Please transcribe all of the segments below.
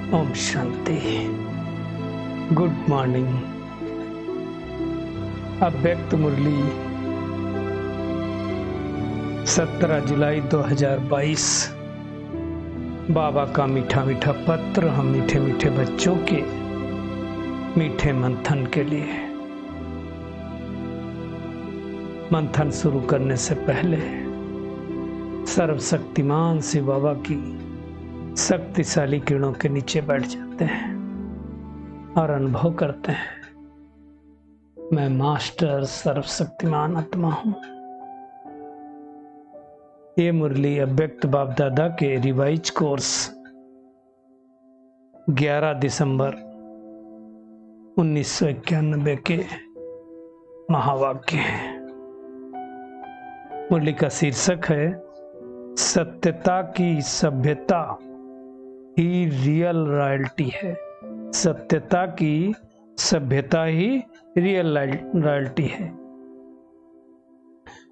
Om Shanti. Good morning. अव्यक्त मुरली 17 जुलाई 2022। बाबा का मीठा मीठा पत्र हम मीठे मीठे बच्चों के मीठे मंथन के लिए। मंथन शुरू करने से पहले सर्वशक्तिमान शिव बाबा की शक्तिशाली किरणों के नीचे बैठ जाते हैं और अनुभव करते हैं, मैं मास्टर सर्वशक्तिमान आत्मा हूं। ये मुरली अव्यक्त बाप दादा के रिवाइज कोर्स 11 दिसंबर 1991 के महावाक्य हैं। मुरली का शीर्षक है सत्यता की सभ्यता ही रियल रॉयल्टी है। सत्यता की सभ्यता ही रियल रॉयल्टी है।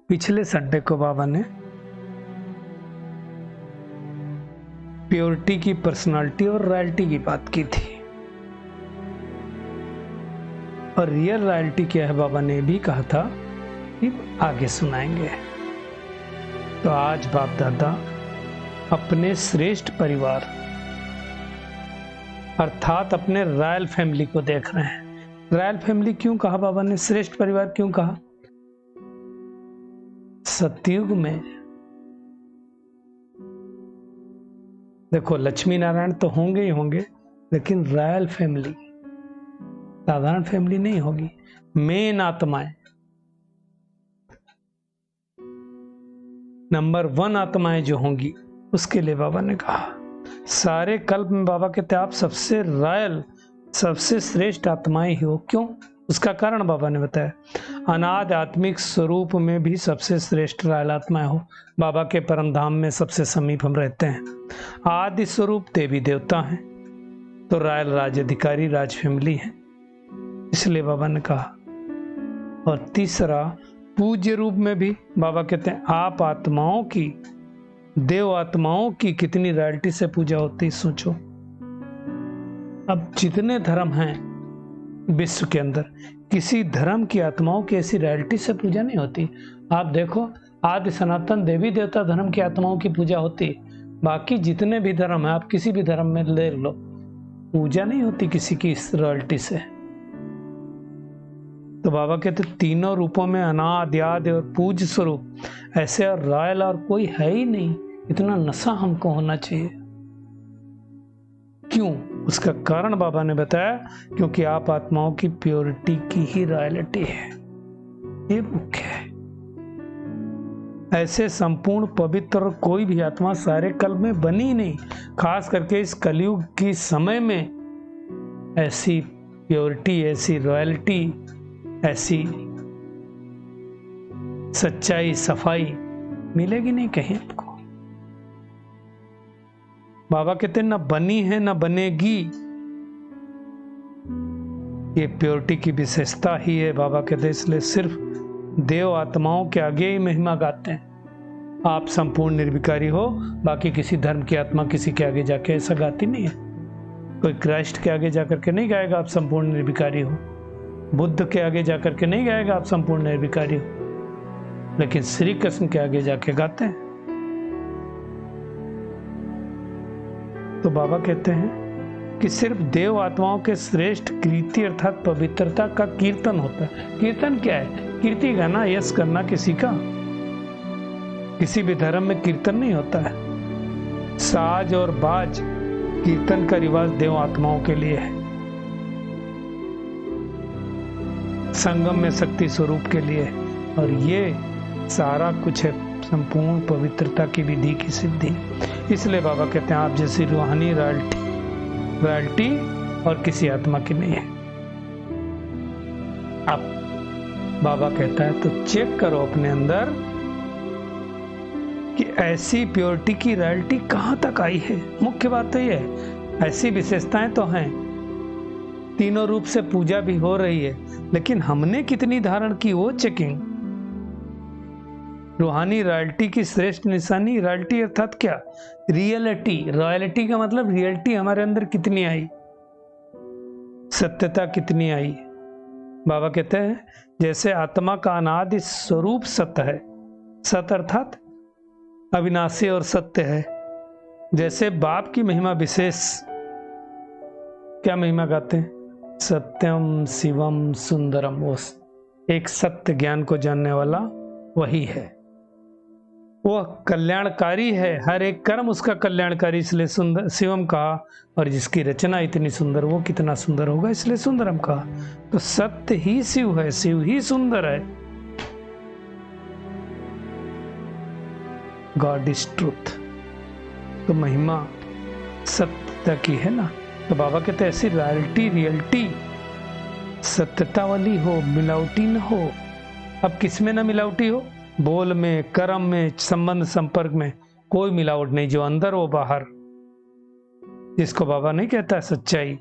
पिछले संडे को बाबा ने प्योरिटी की पर्सनालिटी और रॉयल्टी की बात की थी, और रियल रॉयल्टी क्या है बाबा ने भी कहा था कि आगे सुनाएंगे। तो आज बाप दादा अपने श्रेष्ठ परिवार अर्थात अपने रॉयल फैमिली को देख रहे हैं। रॉयल फैमिली क्यों कहा बाबा ने, श्रेष्ठ परिवार क्यों कहा? सतयुग में देखो लक्ष्मी नारायण तो होंगे ही होंगे, लेकिन रॉयल फैमिली साधारण फैमिली नहीं होगी। मेन आत्माएं, नंबर 1 आत्माएं जो होंगी, उसके लिए बाबा ने कहा सारे कल्प में बाबा कहते आप सबसे रॉयल, सबसे श्रेष्ठ आत्माएं ही हो। क्यों? उसका कारण बाबा ने बताया। अनाद आत्मिक स्वरूप में भी सबसे श्रेष्ठ रॉयल आत्माएं हो। बाबा के परम धाम में सबसे समीप हम रहते हैं। आदि स्वरूप देवी देवता हैं, तो रॉयल राज अधिकारी राज फैमिली है, इसलिए बाबा ने कहा। और तीसरा पूज्य रूप में भी बाबा कहते हैं आप आत्माओं की, देव आत्माओं की कितनी रॉयल्टी से पूजा होती, सोचो। अब जितने धर्म हैं विश्व के अंदर, किसी धर्म की आत्माओं की ऐसी रॉयल्टी से पूजा नहीं होती। आप देखो आदि सनातन देवी देवता धर्म की आत्माओं की पूजा होती, बाकी जितने भी धर्म है आप किसी भी धर्म में ले लो, पूजा नहीं होती किसी की इस रॉयल्टी से। तो बाबा कहते तीनों रूपों में अनादि आदि और पूज्य स्वरूप ऐसे और रॉयल और कोई है ही नहीं। इतना नशा हमको होना चाहिए। क्यों? उसका कारण बाबा ने बताया, क्योंकि आप आत्माओं की प्योरिटी की ही रॉयल्टी है। ये मुख्य है। ऐसे संपूर्ण पवित्र कोई भी आत्मा सारे कल्प में बनी नहीं, खास करके इस कलयुग की समय में ऐसी प्योरिटी, ऐसी रॉयल्टी, ऐसी सच्चाई, सफाई मिलेगी नहीं कहीं आपको। बाबा कहते न बनी है न बनेगी। ये प्योरिटी की विशेषता ही है। बाबा कहते इसलिए सिर्फ देव आत्माओं के आगे ही महिमा गाते हैं। आप संपूर्ण निर्विकारी हो, बाकी किसी धर्म की आत्मा किसी के आगे जाके ऐसा गाती नहीं है। कोई क्राइस्ट के आगे जाकर के नहीं गाएगा आप संपूर्ण निर्विकारी हो, बुद्ध के आगे जाकर के नहीं गाएगा आप संपूर्ण निर्विकारी हो, लेकिन श्री कृष्ण के आगे जाके गाते हैं। तो बाबा कहते हैं कि सिर्फ देव आत्माओं के श्रेष्ठ कीर्ति अर्थात पवित्रता का कीर्तन होता है। कीर्तन क्या है? कीर्ति गाना, यश करना किसी का। किसी भी धर्म में कीर्तन नहीं होता है। साज और बाज कीर्तन का रिवाज देव आत्माओं के लिए है, संगम में शक्ति स्वरूप के लिए है, और ये सारा कुछ है संपूर्ण पवित्रता की विधि की सिद्धि। इसलिए बाबा कहते हैं आप जैसी रूहानी रॉयल्टी और किसी आत्मा की नहीं है। आप बाबा कहता है तो चेक करो अपने अंदर कि ऐसी प्योरिटी की रॉयल्टी कहां तक आई है। मुख्य बात तो ये है, ऐसी विशेषताएं तो हैं, तीनों रूप से पूजा भी हो रही है, लेकिन हमने कितनी धारण की वो चेकिंग। रूहानी रॉयल्टी की श्रेष्ठ निशानी, रॉयल्टी अर्थात क्या? रियलिटी। रॉयल्टी का मतलब रियलिटी हमारे अंदर कितनी आई, सत्यता कितनी आई। बाबा कहते हैं जैसे आत्मा का अनादि स्वरूप सत्य है, सत्य अर्थात अविनाशी और सत्य है। जैसे बाप की महिमा विशेष, क्या महिमा गाते हैं? सत्यम शिवम सुंदरम। वो एक सत्य ज्ञान को जानने वाला वही है, वह कल्याणकारी है, हर एक कर्म उसका कल्याणकारी, इसलिए सुंदर शिवम कहा। और जिसकी रचना इतनी सुंदर, वो कितना सुंदर होगा, इसलिए सुंदरम कहा। तो सत्य ही शिव है, शिव ही सुंदर है। God is truth. तो महिमा सत्य की है ना। तो बाबा कहते हैं ऐसी रियलिटी सत्यता वाली हो, मिलावटी न हो। अब किसमें ना मिलावटी हो? बोल में, कर्म में, संबंध संपर्क में कोई मिलावट नहीं, जो अंदर वो बाहर। जिसको बाबा नहीं कहता सच्चाई।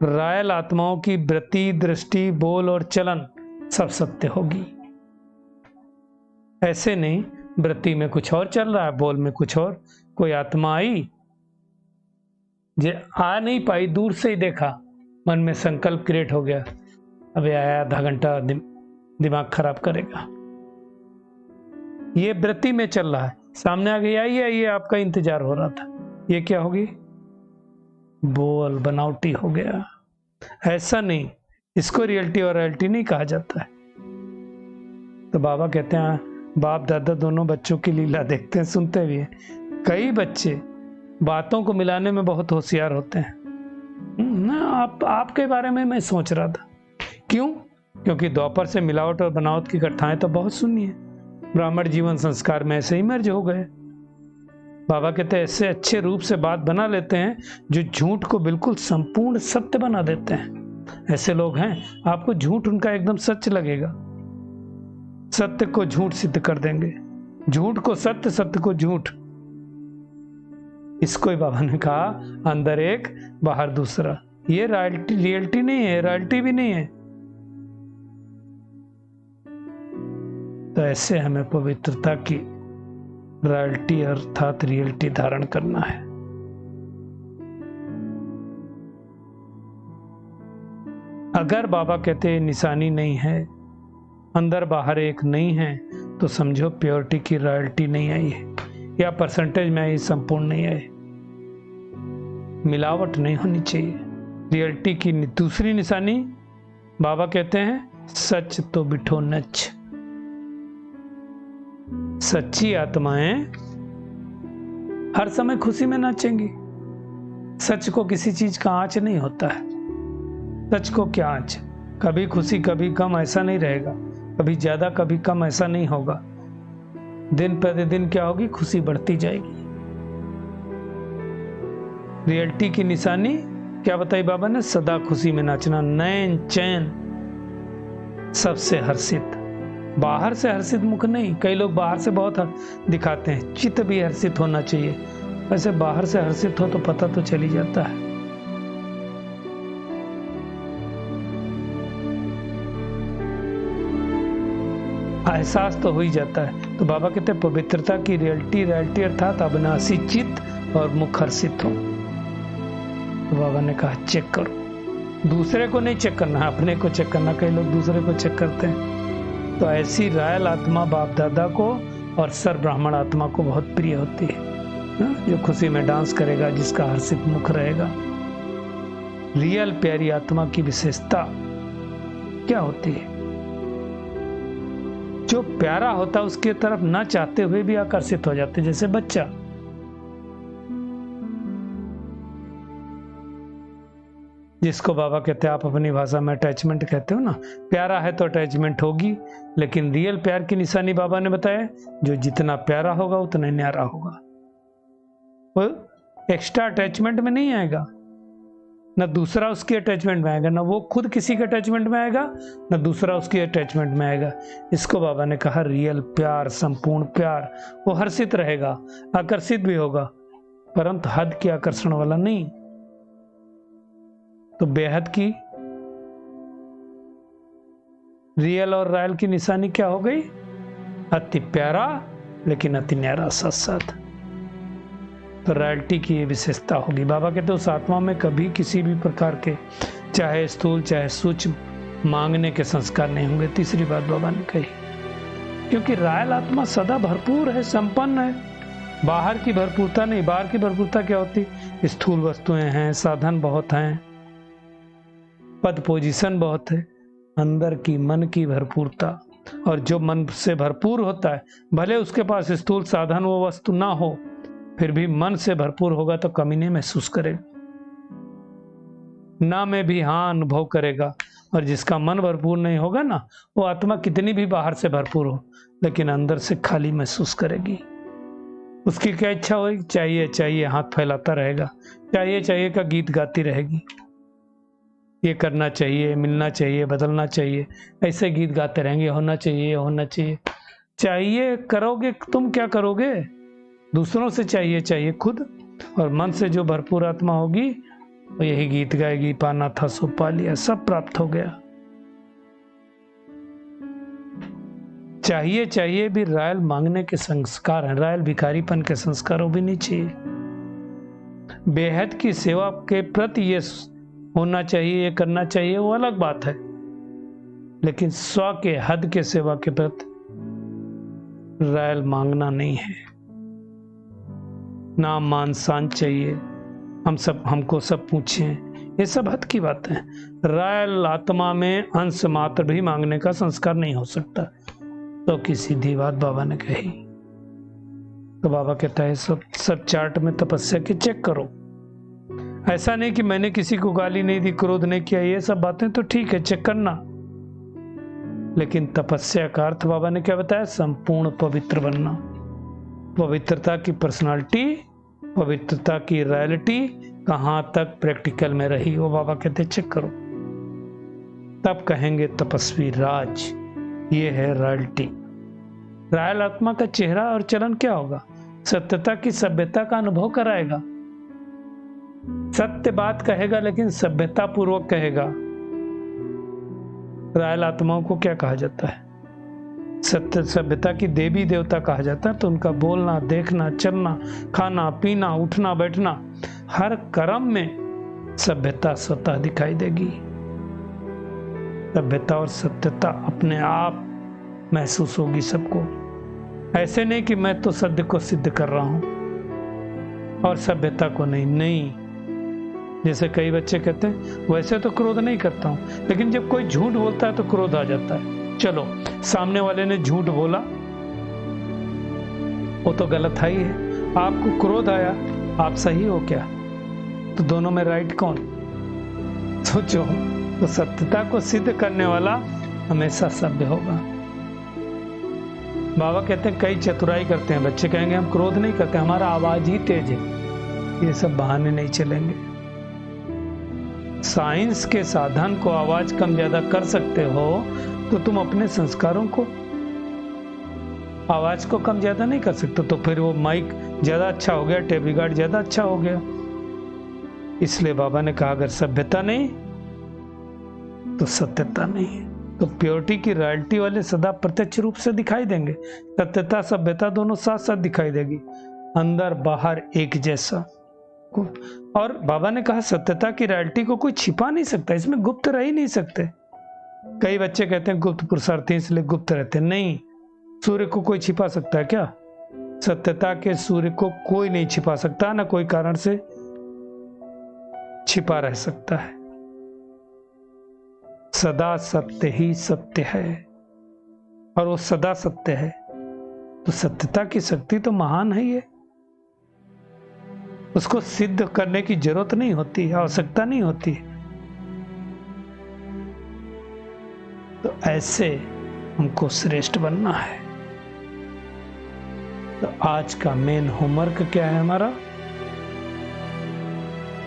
रायल आत्माओं की वृत्ति, दृष्टि, बोल और चलन सब सत्य होगी। ऐसे नहीं वृत्ति में कुछ और चल रहा है, बोल में कुछ और। कोई आत्मा आई, जे आ नहीं पाई, दूर से ही देखा, मन में संकल्प क्रिएट हो गया, अबे आया आधा घंटा दिमाग खराब करेगा, ये वृत्ति में चल रहा है। सामने आ गई, आइए ये आपका इंतजार हो रहा था, ये क्या होगी? बोल बनावटी हो गया। ऐसा नहीं, इसको रियलिटी और रियलिटी नहीं कहा जाता है। तो बाबा कहते हैं बाप दादा दोनों बच्चों की लीला देखते हैं, सुनते भी हैं। कई बच्चे बातों को मिलाने में बहुत होशियार होते हैं ना। आपके बारे में मैं सोच रहा था, क्यों? क्योंकि द्वापर से मिलावट और बनावट की कथाएं तो बहुत सुनी है। ब्राह्मण जीवन संस्कार में ऐसे ही मर्ज हो गए। बाबा कहते हैं ऐसे अच्छे रूप से बात बना लेते हैं जो झूठ को बिल्कुल संपूर्ण सत्य बना देते हैं। ऐसे लोग हैं, आपको झूठ उनका एकदम सच लगेगा, सत्य को झूठ सिद्ध कर देंगे, झूठ को सत्य, सत्य को झूठ। इसको ही बाबा ने कहा अंदर एक बाहर दूसरा। ये रियलिटी नहीं है, रॉयल्टी भी नहीं है। तो ऐसे हमें पवित्रता की रॉयल्टी अर्थात रियलिटी धारण करना है। अगर बाबा कहते हैं निशानी नहीं है, अंदर बाहर एक नहीं है, तो समझो प्योरिटी की रॉयल्टी नहीं आई है, या परसेंटेज में आई, संपूर्ण नहीं आई। मिलावट नहीं होनी चाहिए। रियलिटी की दूसरी निशानी बाबा कहते हैं सच तो बिठो नच। सच्ची आत्माएं हर समय खुशी में नाचेंगी। सच को किसी चीज का आंच नहीं होता है। सच को क्या आंच? कभी खुशी कभी गम ऐसा नहीं रहेगा, कभी ज्यादा कभी कम ऐसा नहीं होगा। दिन प्रतिदिन क्या होगी? खुशी बढ़ती जाएगी। रियलिटी की निशानी क्या बताई बाबा ने? सदा खुशी में नाचना, नैन चैन, सबसे हर्षित। बाहर से हर्षित मुख नहीं, कई लोग बाहर से बहुत दिखाते हैं, चित्त भी हर्षित होना चाहिए। वैसे बाहर से हर्षित हो तो पता तो चली जाता है। एहसास तो हो ही जाता है। तो बाबा कहते हैं पवित्रता की रियलिटी अर्थात अविनाशी चित्त और मुख हर्षित हो। तो बाबा ने कहा चेक करो, दूसरे को नहीं चेक करना, अपने को चेक करना। कई लोग दूसरे को चेक करते हैं। तो ऐसी रायल आत्मा बाप दादा को और सर ब्राह्मण आत्मा को बहुत प्रिय होती है, जो खुशी में डांस करेगा, जिसका हर्षित मुख रहेगा। रियल प्यारी आत्मा की विशेषता क्या होती है? जो प्यारा होता है उसके तरफ ना चाहते हुए भी आकर्षित हो जाते, जैसे बच्चा। जिसको बाबा कहते हैं, आप अपनी भाषा में अटैचमेंट कहते हो ना। प्यारा है तो अटैचमेंट होगी, लेकिन रियल प्यार की निशानी बाबा ने बताया, जो जितना प्यारा होगा उतना न्यारा होगा। वो एक्स्ट्रा अटैचमेंट में नहीं आएगा, न दूसरा उसकी अटैचमेंट में आएगा, न वो खुद किसी के अटैचमेंट में आएगा, न दूसरा उसकी अटैचमेंट में आएगा। इसको बाबा ने कहा रियल प्यार, संपूर्ण प्यार। वो हर्षित रहेगा, आकर्षित भी होगा, परंतु हद के आकर्षण वाला नहीं। तो बेहद की रियल और रॉयल की निशानी क्या हो गई? अति प्यारा लेकिन अति न्यारा साथ साथ। तो रॉयल्टी की ये विशेषता होगी। बाबा कहते उस आत्मा में कभी किसी भी प्रकार के चाहे स्थूल चाहे सूक्ष्म मांगने के संस्कार नहीं होंगे। तीसरी बात बाबा ने कही, क्योंकि रॉयल आत्मा सदा भरपूर है, संपन्न है। बाहर की भरपूरता नहीं। बाहर की भरपूरता क्या होती? स्थूल वस्तुएं हैं, साधन बहुत हैं, पद पोजीशन बहुत है। अंदर की मन की भरपूरता, और जो मन से भरपूर होता है, भले उसके पास स्थूल साधन वो वस्तु ना हो, फिर भी मन से भरपूर होगा तो कमी नहीं महसूस करेगा, ना में भी हाँ अनुभव करेगा। और जिसका मन भरपूर नहीं होगा ना, वो आत्मा कितनी भी बाहर से भरपूर हो लेकिन अंदर से खाली महसूस करेगी। उसकी क्या इच्छा होगी? चाहिए चाहिए हाथ फैलाता रहेगा, चाहिए चाहिए का गीत गाती रहेगी। ये करना चाहिए, मिलना चाहिए, बदलना चाहिए, ऐसे गीत गाते रहेंगे। होना चाहिए, होना चाहिए। चाहिए करोगे तुम क्या करोगे? दूसरों से चाहिए चाहिए खुद। और मन से जो भरपूर आत्मा होगी वो यही गीत गाएगी, पाना था सो पा लिया, सब प्राप्त हो गया। चाहिए चाहिए भी रॉयल मांगने के संस्कार हैं, रॉयल भिखारीपन के संस्कार वो भी नहीं चाहिए। बेहद की सेवा के प्रति ये होना चाहिए, ये करना चाहिए, वो अलग बात है। लेकिन स्व के हद के सेवा के प्रति रॉयल मांगना नहीं है। नाम मान शान चाहिए, हमको सब पूछें, ये सब हद की बात है। रॉयल आत्मा में अंश मात्र भी मांगने का संस्कार नहीं हो सकता। तो की सीधी बात बाबा ने कही। तो बाबा कहता है सब चार्ट में तपस्या के चेक करो। ऐसा नहीं कि मैंने किसी को गाली नहीं दी, क्रोध नहीं किया, ये सब बातें तो ठीक है, चेक करना। लेकिन तपस्या का अर्थ बाबा ने क्या बताया? संपूर्ण पवित्र बनना। पवित्रता की पर्सनालिटी, पवित्रता की रियलिटी कहां तक प्रैक्टिकल में रही, वो बाबा कहते चेक करो। तब कहेंगे तपस्वी राज। ये है रॉयल्टी। रॉयल आत्मा का चेहरा और चलन क्या होगा? सत्यता की सभ्यता का अनुभव कराएगा। सत्य बात कहेगा लेकिन सभ्यता पूर्वक कहेगा। रॉयल आत्माओं को क्या कहा जाता है? सत्य सभ्यता की देवी देवता कहा जाता है। तो उनका बोलना, देखना, चलना, खाना पीना, उठना बैठना, हर कर्म में सभ्यता स्वतः दिखाई देगी। सभ्यता और सत्यता अपने आप महसूस होगी सबको। ऐसे नहीं कि मैं तो सत्य को सिद्ध कर रहा हूं और सभ्यता को नहीं। जैसे कई बच्चे कहते हैं वैसे तो क्रोध नहीं करता हूं, लेकिन जब कोई झूठ बोलता है तो क्रोध आ जाता है। चलो सामने वाले ने झूठ बोला, वो तो गलत है ही है। आपको क्रोध आया, आप सही हो क्या? तो दोनों में राइट कौन? सोचो। तो सत्यता को सिद्ध करने वाला हमेशा सभ्य होगा। बाबा कहते हैं कई चतुराई करते हैं। बच्चे कहेंगे हम क्रोध नहीं करते, हमारा आवाज ही तेज है। ये सब बहाने नहीं चलेंगे। साइंस के साधन को आवाज कम ज्यादा कर सकते हो तो तुम अपने संस्कारों को, आवाज को कम ज्यादा नहीं कर सकते। तो फिर वो माइक ज्यादा अच्छा हो गया, टेप रिकॉर्ड ज्यादा अच्छा हो गया। इसलिए बाबा ने कहा अगर सभ्यता नहीं तो सत्यता नहीं। तो प्योरिटी की रॉयल्टी वाले सदा प्रत्यक्ष रूप से दिखाई देंगे। सत्यता सभ्यता दोनों साथ साथ दिखाई देगी, अंदर बाहर एक जैसा। और बाबा ने कहा सत्यता की रॉयल्टी को कोई छिपा नहीं सकता, इसमें गुप्त रह ही नहीं सकते। कई बच्चे कहते हैं गुप्त पुरुषार्थी इसलिए गुप्त रहते। नहीं, सूर्य को कोई छिपा सकता है क्या? सत्यता के सूर्य को कोई नहीं छिपा सकता, ना कोई कारण से छिपा रह सकता है। सदा सत्य ही सत्य है और वो सदा सत्य है। तो सत्यता की शक्ति तो महान है। ये उसको सिद्ध करने की जरूरत नहीं होती, आवश्यकता नहीं होती। तो ऐसे हमको श्रेष्ठ बनना है। तो आज का मेन होमवर्क क्या है हमारा?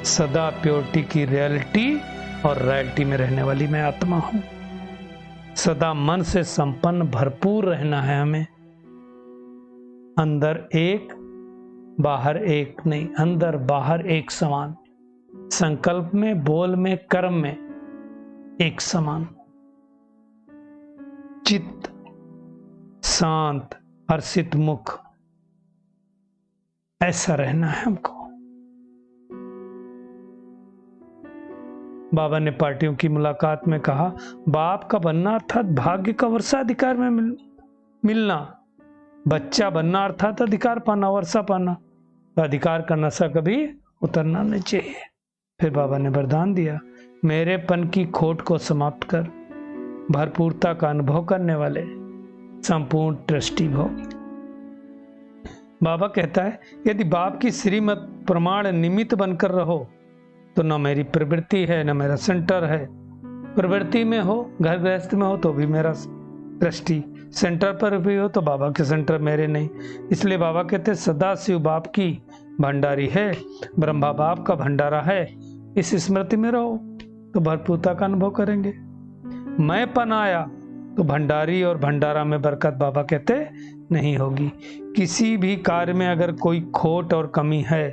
सदा प्योरिटी की रियलिटी और रॉयल्टी में रहने वाली मैं आत्मा हूं। सदा मन से संपन्न भरपूर रहना है हमें। अंदर एक बाहर एक नहीं, अंदर बाहर एक समान। संकल्प में, बोल में, कर्म में एक समान। चित्त शांत, हर्षित मुख, ऐसा रहना है हमको। बाबा ने पार्टियों की मुलाकात में कहा, बाप का बनना अर्थात भाग्य का वर्षाधिकार में मिलना, बच्चा बनना अर्थात अधिकार पाना, वर्षा पाना। तो अधिकार का नशा कभी उतरना नहीं चाहिए। फिर बाबा ने वरदान दिया, मेरेपन की खोट को समाप्त कर भरपूरता का अनुभव करने वाले संपूर्ण ट्रस्टी भव। बाबा कहता है, यदि बाप की श्रीमत प्रमाण निमित्त बनकर रहो तो न मेरी प्रवृत्ति है न मेरा सेंटर है। प्रवृत्ति में हो, घर गृहस्थ में हो तो भी मेरा ट्रस्टी, सेंटर पर भी हो तो बाबा के सेंटर मेरे नहीं। इसलिए बाबा कहते, सदा शिव बाप की भंडारी है, ब्रह्मा बाप का भंडारा है। इस स्मृति में रहो तो भरपूरता का अनुभव करेंगे। मैं पन आया तो भंडारी और भंडारा में बरकत बाबा कहते नहीं होगी। किसी भी कार्य में अगर कोई खोट और कमी है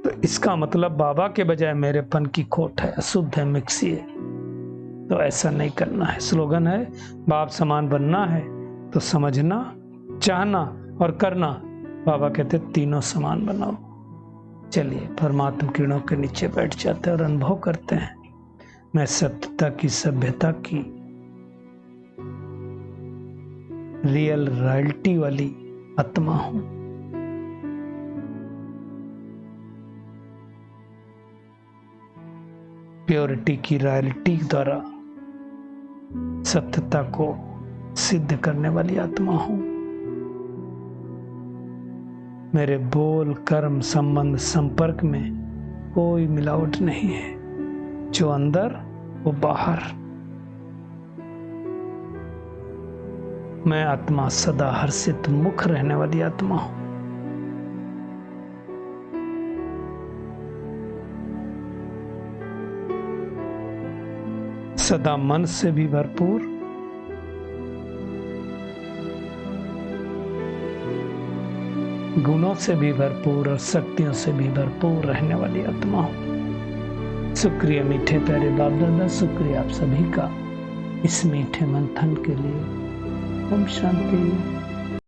तो इसका मतलब बाबा के बजाय मेरेपन की खोट है, अशुद्ध है, मिक्सी है। तो ऐसा नहीं करना है। स्लोगन है, बाप समान बनना है तो समझना, चाहना और करना। बाबा कहते तीनों समान बनाओ। चलिए परमात्मा किरणों के नीचे बैठ जाते हैं और अनुभव करते हैं, मैं सत्यता की, सभ्यता की, रियल रॉयल्टी वाली आत्मा हूं। प्योरिटी की रॉयल्टी द्वारा सत्यता को सिद्ध करने वाली आत्मा हूं। मेरे बोल, कर्म, संबंध, संपर्क में कोई मिलावट नहीं है। जो अंदर वो बाहर। मैं आत्मा सदा हर्षित मुख रहने वाली आत्मा हूं। सदा मन से भी भरपूर, गुणों से भी भरपूर और शक्तियों से भी भरपूर रहने वाली आत्मा हूं। शुक्रिया मीठे प्यारे बाप दादा, शुक्रिया आप सभी का इस मीठे मंथन के लिए। ओम शांति।